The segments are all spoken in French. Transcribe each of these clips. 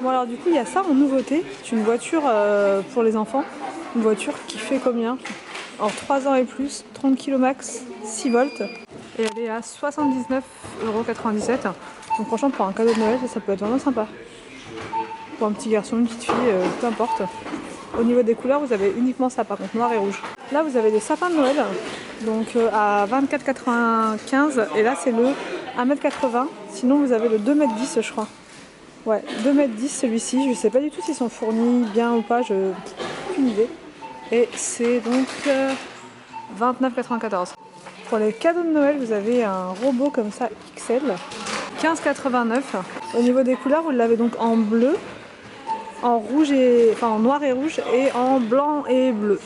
Bon alors du coup il y a ça en nouveauté, c'est une voiture pour les enfants, une voiture qui fait combien? Alors 3 ans et plus, 30 kg max, 6 volts, et elle est à 79,97 €. Donc franchement pour un cadeau de Noël ça peut être vraiment sympa. Pour un petit garçon, une petite fille, peu importe. Au niveau des couleurs vous avez uniquement ça par contre, noir et rouge. Là vous avez des sapins de Noël, donc à 24,95 € et là c'est le 1,80 m. Sinon vous avez le 2,10 m je crois. Ouais, 2,10 m celui-ci, je sais pas du tout s'ils sont fournis bien ou pas, je aucune idée. Et c'est donc 29,94 €. Pour les cadeaux de Noël, vous avez un robot comme ça XL, 15,89 €. Au niveau des couleurs, vous l'avez donc en bleu, en rouge et enfin en noir et rouge et en blanc et bleu.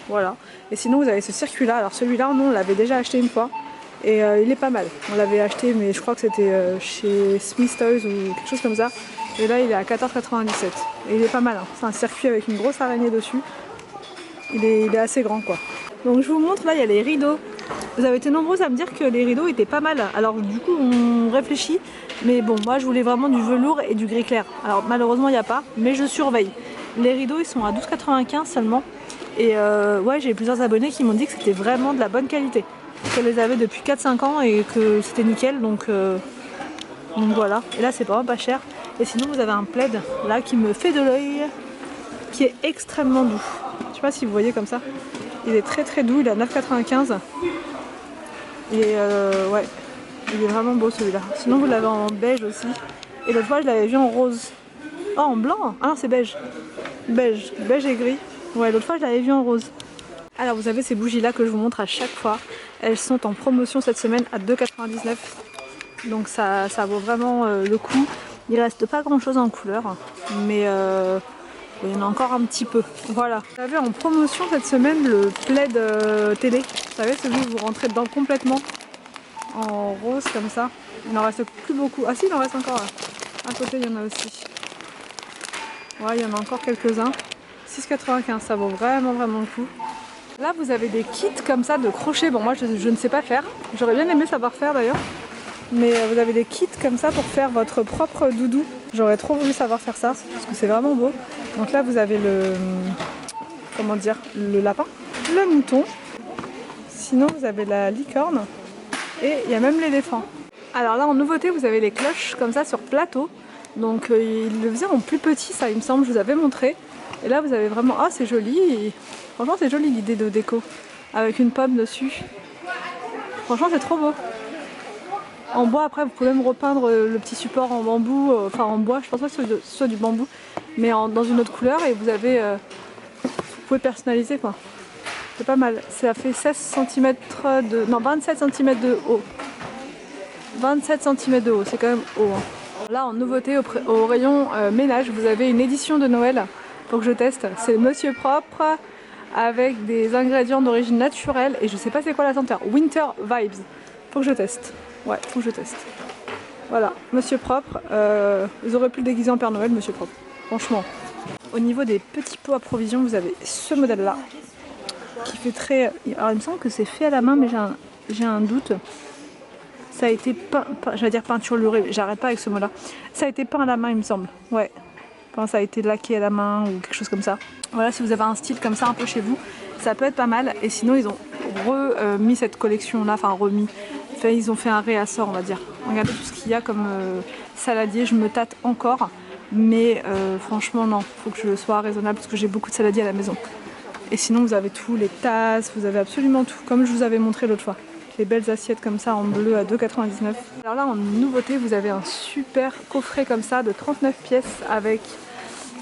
Voilà. Et sinon vous avez ce circuit là. Alors celui-là, nous on l'avait déjà acheté une fois. Et il est pas mal. On l'avait acheté, mais je crois que c'était chez Smith Toys ou quelque chose comme ça. Et là, il est à 14,97 €. Et il est pas mal. Hein. C'est un circuit avec une grosse araignée dessus. Il est assez grand, quoi. Donc je vous montre, là, il y a les rideaux. Vous avez été nombreux à me dire que les rideaux étaient pas mal. Alors du coup, on réfléchit. Mais bon, moi, je voulais vraiment du velours et du gris clair. Alors malheureusement, il n'y a pas. Mais je surveille. Les rideaux, ils sont à 12,95 € seulement. Et ouais, j'ai plusieurs abonnés qui m'ont dit que c'était vraiment de la bonne qualité. Qu'elle les avait depuis 4-5 ans et que c'était nickel, donc voilà. Et là c'est vraiment pas cher. Et sinon vous avez un plaid là qui me fait de l'œil, qui est extrêmement doux. Je sais pas si vous voyez comme ça. Il est très très doux, il est à 9,95 €. Et ouais, il est vraiment beau celui-là. Sinon vous l'avez en beige aussi. Et l'autre fois je l'avais vu en rose. Oh, en blanc? Ah non, c'est beige. Beige et gris. Ouais, l'autre fois je l'avais vu en rose. Alors vous avez ces bougies là que je vous montre à chaque fois. Elles sont en promotion cette semaine à 2,99 €. Donc ça vaut vraiment le coup. Il reste pas grand chose en couleur, mais il y en a encore un petit peu. Voilà. Vous avez en promotion cette semaine le plaid télé. Vous savez, celui où vous rentrez dedans complètement en rose comme ça. Il n'en reste plus beaucoup. Ah si, il en reste encore là. À côté il y en a aussi. Ouais, il y en a encore quelques-uns. 6,95 €, ça vaut vraiment le coup. Là vous avez des kits comme ça de crochet. Bon moi je ne sais pas faire. J'aurais bien aimé savoir faire d'ailleurs. Mais vous avez des kits comme ça pour faire votre propre doudou. J'aurais trop voulu savoir faire ça parce que c'est vraiment beau. Donc là vous avez le... comment dire? Le lapin, le mouton. Sinon vous avez la licorne. Et il y a même l'éléphant. Alors là en nouveauté vous avez les cloches comme ça sur plateau. Donc ils le faisaient en plus petit ça il me semble, je vous avais montré. Et là vous avez vraiment... ah c'est joli. Franchement c'est joli l'idée de déco. Avec une pomme dessus. Franchement c'est trop beau. En bois après vous pouvez même repeindre le petit support en bambou. Enfin en bois, je pense pas que ce soit du bambou. Mais dans une autre couleur et vous avez... vous pouvez personnaliser quoi. C'est pas mal. Ça fait 16 cm de... non 27 cm de haut. 27 cm de haut, c'est quand même haut. Hein. Là en nouveauté au rayon ménage vous avez une édition de Noël. Faut que je teste. C'est Monsieur Propre avec des ingrédients d'origine naturelle et je sais pas c'est quoi la senteur. Winter Vibes. Faut que je teste. Ouais, faut que je teste. Voilà, Monsieur Propre. Vous aurez pu le déguiser en Père Noël, Monsieur Propre. Franchement. Au niveau des petits pots à provisions, vous avez ce modèle-là qui fait très... alors il me semble que c'est fait à la main, mais j'ai un doute. Ça a été peint, j'allais dire peinturluré, j'arrête pas avec ce mot-là. Ça a été peint à la main, il me semble. Ouais. Enfin, ça a été laqué à la main ou quelque chose comme ça. Voilà, si vous avez un style comme ça un peu chez vous, ça peut être pas mal. Et sinon, ils ont remis cette collection-là, enfin remis. Enfin, ils ont fait un réassort, on va dire. Regardez tout ce qu'il y a comme saladier. Je me tâte encore, mais franchement non. Faut que je sois raisonnable parce que j'ai beaucoup de saladier à la maison. Et sinon, vous avez tout, les tasses, vous avez absolument tout, comme je vous avais montré l'autre fois. Les belles assiettes comme ça en bleu à 2,99 €. Alors là en nouveauté vous avez un super coffret comme ça de 39 pièces avec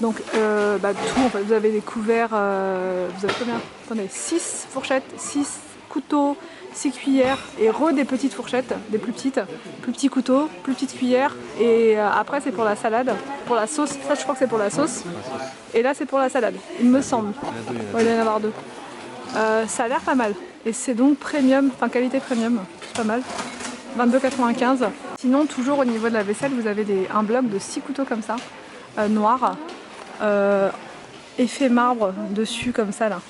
donc tout en fait. Vous avez des couverts, vous avez combien? Attendez, 6 fourchettes, 6 couteaux, 6 cuillères et des petites fourchettes, des plus petits couteaux, plus petites cuillères et après c'est pour la salade, pour la sauce, ça je crois que c'est pour la sauce et là c'est pour la salade, il me semble. Ouais, il doit y en avoir deux. Ça a l'air pas mal et c'est donc premium, enfin qualité premium, c'est pas mal, 22,95 €. Sinon toujours au niveau de la vaisselle vous avez un bloc de 6 couteaux comme ça, noirs, effet marbre dessus comme ça là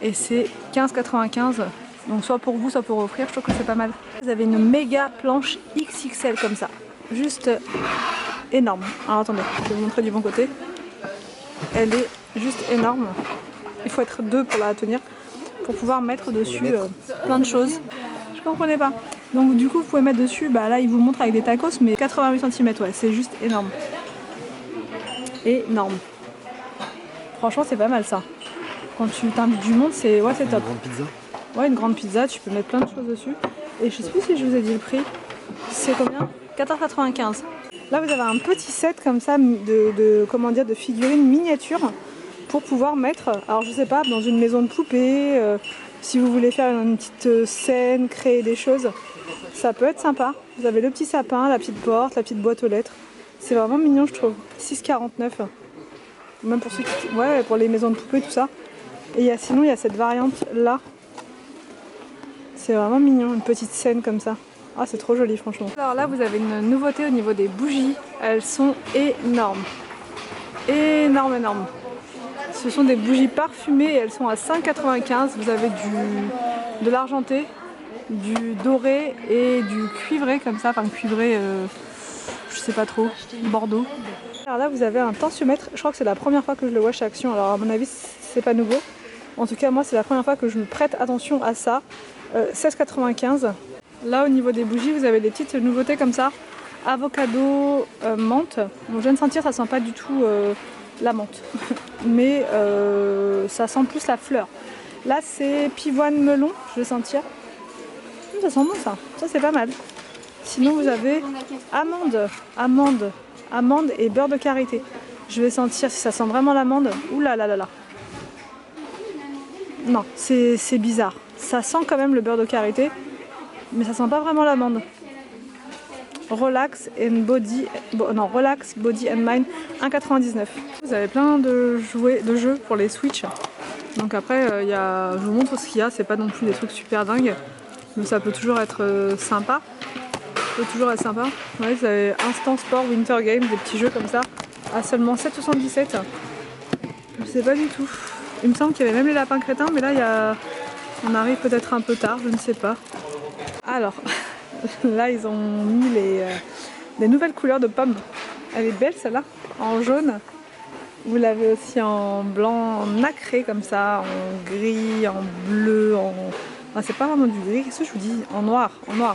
et c'est 15,95 €. Donc soit pour vous soit pour offrir, je trouve que c'est pas mal. Vous avez une méga planche XXL comme ça, juste énorme. Alors attendez, je vais vous montrer du bon côté. Elle est juste énorme. Il faut être deux pour la tenir, pour pouvoir mettre dessus plein de choses. Je comprenais pas. Donc du coup vous pouvez mettre dessus, bah là il vous montre avec des tacos, mais 88 cm, ouais, c'est juste énorme. Énorme. Franchement c'est pas mal ça. Quand tu t'invites du monde, c'est ouais, c'est top. Une grande pizza. Ouais, une grande pizza, tu peux mettre plein de choses dessus. Et je sais plus si je vous ai dit le prix. C'est combien? 14,95. Là vous avez un petit set comme ça comment dire, de figurines miniatures pour pouvoir mettre, alors je sais pas, dans une maison de poupée, si vous voulez faire une petite scène, créer des choses, ça peut être sympa. Vous avez le petit sapin, la petite porte, la petite boîte aux lettres. C'est vraiment mignon je trouve. 6,49. Même pour ceux qui... ouais, pour les maisons de poupées, tout ça. Et sinon il y a cette variante là. C'est vraiment mignon, une petite scène comme ça. Ah, c'est trop joli franchement. Alors là vous avez une nouveauté au niveau des bougies. Elles sont énormes. Énormes, énormes. Ce sont des bougies parfumées et elles sont à 5,95. Vous avez de l'argenté, du doré et du cuivré comme ça. Enfin cuivré, je sais pas trop, bordeaux. Alors là vous avez un tensiomètre. Je crois que c'est la première fois que je le vois chez Action. Alors à mon avis c'est pas nouveau. En tout cas moi c'est la première fois que je me prête attention à ça. 16,95. Là au niveau des bougies vous avez des petites nouveautés comme ça. Avocado, menthe. Bon, je viens de sentir ça sent pas du tout la menthe. Mais ça sent plus la fleur. Là c'est pivoine melon, je vais sentir. Ça sent bon ça, ça c'est pas mal. Sinon vous avez amande et beurre de karité. Je vais sentir si ça sent vraiment l'amande. Ouh là là là là. Non, c'est bizarre. Ça sent quand même le beurre de karité, mais ça sent pas vraiment l'amande. Relax Body and Mind 1,99. Vous avez plein de jeux pour les Switch. Donc après je vous montre ce qu'il y a, c'est pas non plus des trucs super dingues, mais ça peut toujours être sympa. Ouais, vous avez Instant Sport Winter Games, des petits jeux comme ça, à seulement 7,77. Je sais pas du tout. Il me semble qu'il y avait même les lapins crétins, mais là on arrive peut-être un peu tard, je ne sais pas. Alors, là ils ont mis des nouvelles couleurs de pommes. Elle est belle celle-là, en jaune. Vous l'avez aussi en blanc, en nacré comme ça, en gris, en bleu, enfin, c'est pas vraiment du gris, qu'est-ce que je vous dis? En noir,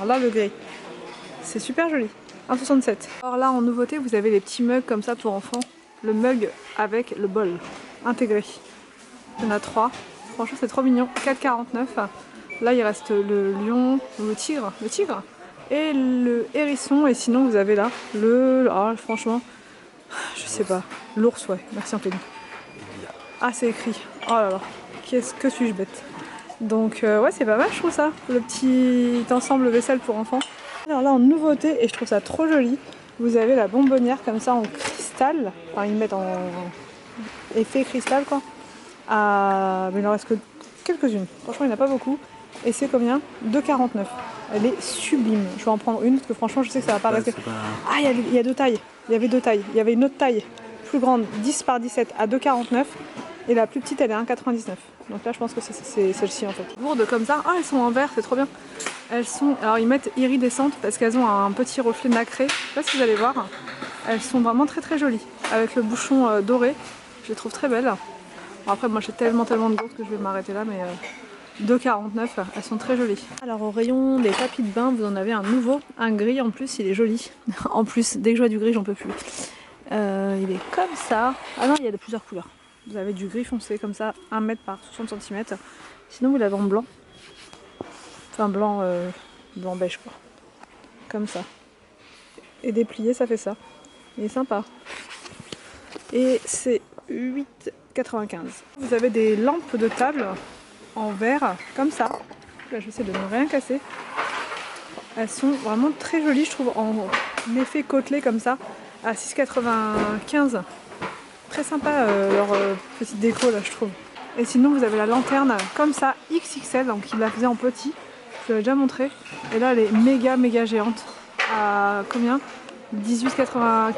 là le gris. C'est super joli. 1,67. Alors là en nouveauté vous avez les petits mugs comme ça pour enfants. Le mug avec le bol intégré. Il y en a 3. Franchement c'est trop mignon. 4,49. Là il reste le lion, le tigre et le hérisson. Et sinon vous avez là franchement, je sais pas. L'ours, ouais. Merci Anthony. Ah c'est écrit. Oh là là. Que suis-je bête. Donc ouais c'est pas mal je trouve ça. Le petit ensemble vaisselle pour enfants. Alors là en nouveauté, et je trouve ça trop joli, vous avez la bonbonnière comme ça en cristal. Enfin ils mettent en effet cristal quoi. Mais il en reste que quelques-unes. Franchement il n'y en a pas beaucoup. Et c'est combien? 2,49. Elle est sublime. Je vais en prendre une parce que franchement je sais que ça va pas rester. Ah il y a deux tailles. Il y avait deux tailles. Il y avait une autre taille plus grande, 10 par 17 à 2,49. Et la plus petite elle est 1,99. Donc là je pense que c'est celle-ci en fait. Lourdes comme ça. Ah elles sont en vert, c'est trop bien. Elles sont, alors ils mettent iridescentes parce qu'elles ont un petit reflet nacré. Je sais pas si vous allez voir. Elles sont vraiment très très jolies. Avec le bouchon doré. Je les trouve très belles. Bon, après moi j'ai tellement de gourdes que je vais m'arrêter là, mais 2,49, elles sont très jolies. Alors au rayon des tapis de bain, vous en avez un nouveau, un gris en plus, il est joli. En plus, dès que je vois du gris, j'en peux plus. Il est comme ça. Ah non, il y a de plusieurs couleurs. Vous avez du gris foncé comme ça, 1 mètre par 60 cm. Sinon vous l'avez en blanc. Enfin blanc beige quoi. Comme ça. Et déplié, ça fait ça. Il est sympa. Et c'est 8,95. Vous avez des lampes de table en verre comme ça. Là je vais essayer de ne rien casser. Elles sont vraiment très jolies je trouve, en effet côtelé comme ça, à 6,95. Très sympa leur petite déco là je trouve. Et sinon vous avez la lanterne comme ça XXL, donc il la faisait en petit, je l'avais déjà montré. Et là elle est méga géante. À combien? 18,95.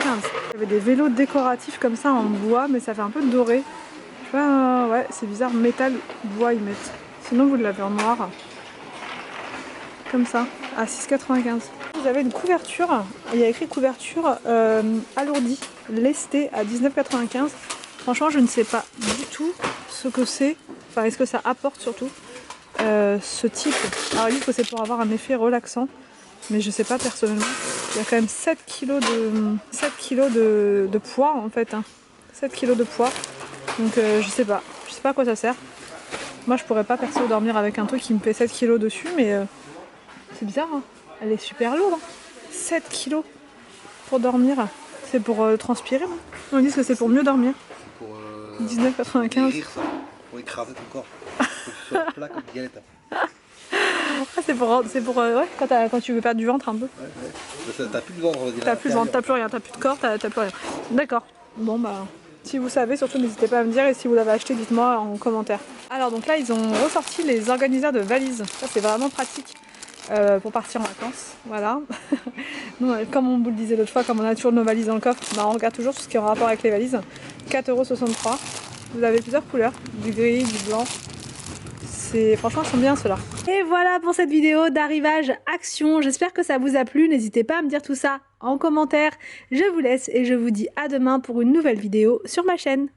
Il y avait des vélos décoratifs comme ça en bois, mais ça fait un peu doré. Je sais pas, ouais c'est bizarre, métal, bois ils mettent. Sinon vous l'avez en noir. comme ça, à 6,95. Vous avez une couverture, il y a écrit couverture alourdie, lestée à 19,95. Franchement, je ne sais pas du tout ce que c'est, enfin est-ce que ça apporte surtout ce type. Alors ils disent que c'est pour avoir un effet relaxant, mais je sais pas personnellement. Il y a quand même 7 kg de poids en fait, hein. 7 kg de poids, donc je sais pas à quoi ça sert. Moi je pourrais pas perso dormir avec un truc qui me fait 7 kg dessus, mais c'est bizarre, hein. Elle est super lourde, hein. 7 kg pour dormir, c'est pour transpirer, non? On dit que c'est pour mieux dormir. Pour 19,95. pour écraser ton corps. Pour que tu sois plat comme une galette. Ah, c'est pour ouais, quand tu veux perdre du ventre un peu. Ouais. T'as plus de ventre, on va dire. T'as plus de ventre, t'as plus rien, t'as plus de corps, t'as plus rien. D'accord. Bon bah, si vous savez, surtout n'hésitez pas à me dire, et si vous l'avez acheté, dites-moi en commentaire. Alors donc là, ils ont ressorti les organiseurs de valises. Ça c'est vraiment pratique pour partir en vacances. Voilà. Nous, comme on vous le disait l'autre fois, comme on a toujours nos valises dans le coffre, bah, on regarde toujours tout ce qui est en rapport avec les valises. 4,63 €. Vous avez plusieurs couleurs, du gris, du blanc. Franchement, ils sont bien ceux-là. Et voilà pour cette vidéo d'arrivage action. J'espère que ça vous a plu. N'hésitez pas à me dire tout ça en commentaire. Je vous laisse et je vous dis à demain pour une nouvelle vidéo sur ma chaîne.